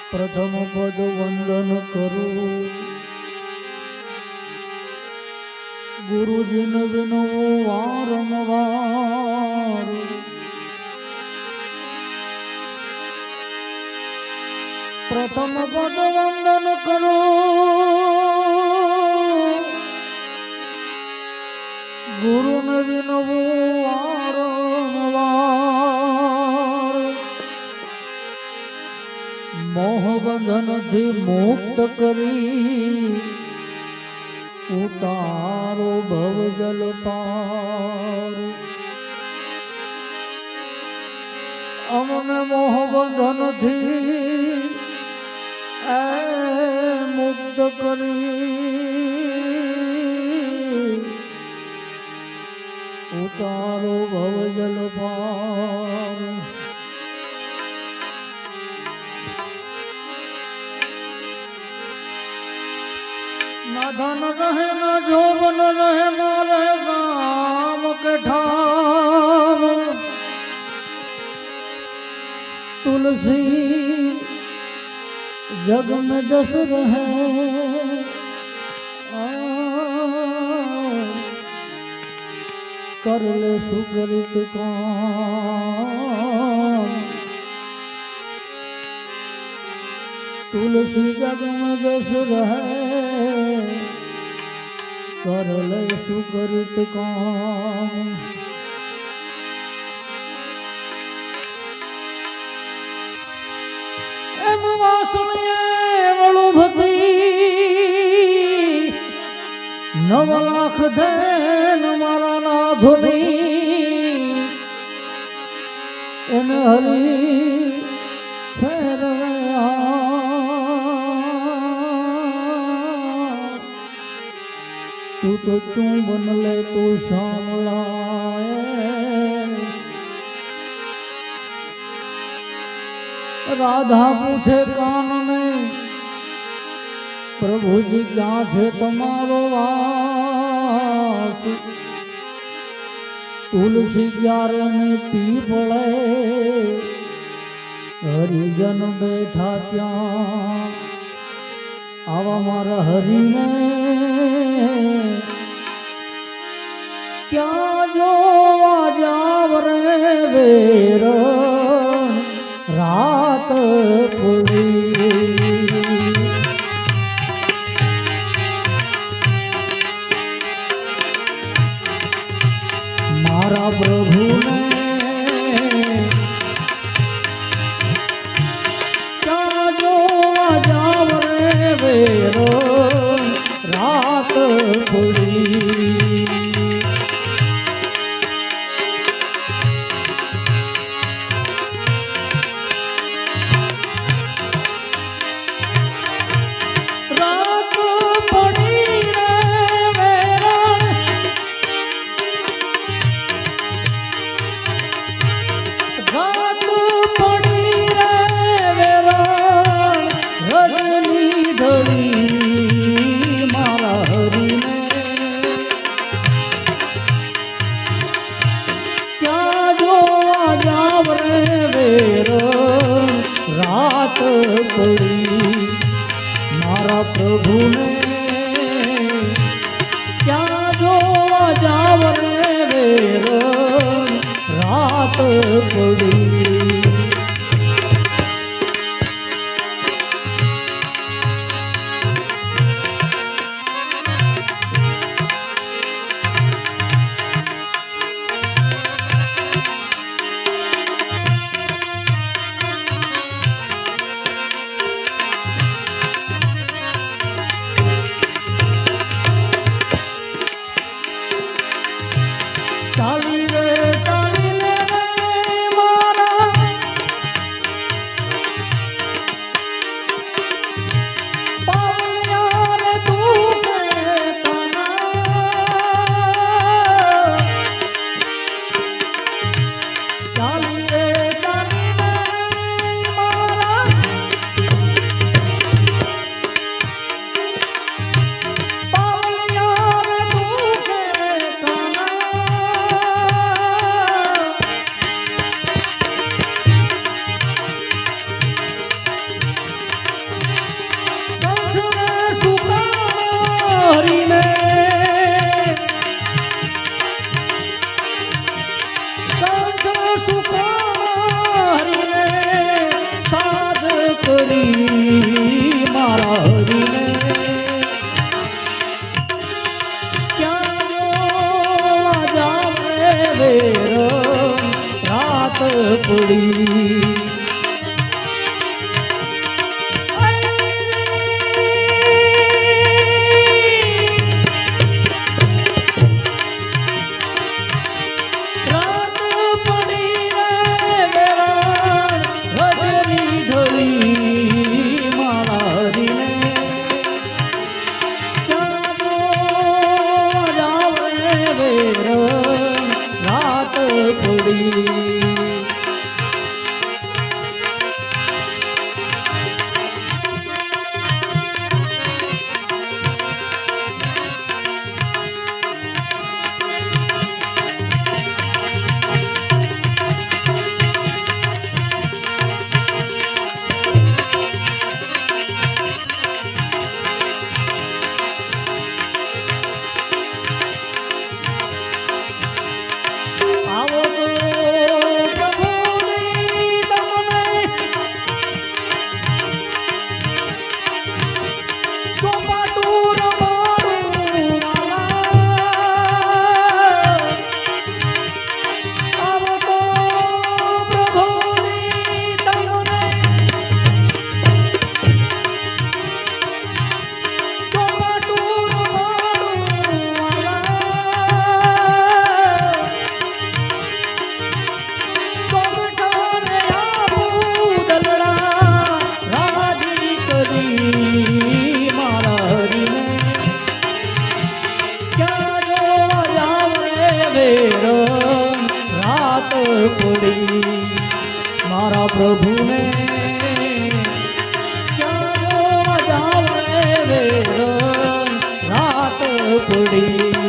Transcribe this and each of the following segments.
પ્રથમ પદ વંદન કરું ગુરુજીને વિનવું વારંવાર પ્રથમ પદ વંદન કરું ગુરુને વિનવું વારંવાર મોહબંધનથી મુક્ત કરી ઉતારો ભવજલ પાર અમને મોહબંધનથી મુક્ત કરી ઉતારો ભવજલ પાર ना धन रहे ना जोबन रहे ना रहे गाम के ठाम तुलसी जग में जस रहे कर ले सुकृत काम तुलसी जग में जस रहे कर ले सुकृत काम एम वासुलिए वळुभती 9 लाख देन मारा नाथनी एन हरी फेरवे तू तो चुंबन ले तू शामलाए राधा पूछे कान में प्रभु जी क्या छे तमारो वास तुलसी क्यारे में पीपळे हरिजन बैठा त्या आवा मारा हरिने क्या जो जाव रे वेर रात पुरी मारा प्रभु ने क्या जो जाव रे वेर रात पुरी रात पड़ी मारा प्रभु ने क्या जो जाव रे वेर रात पड़ी चाली रे मारा પડી.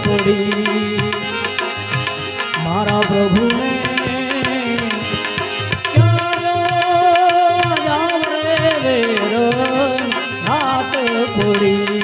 પડી મારા પ્રભુને ક્યાં જાવ રે વેર રાત પડી.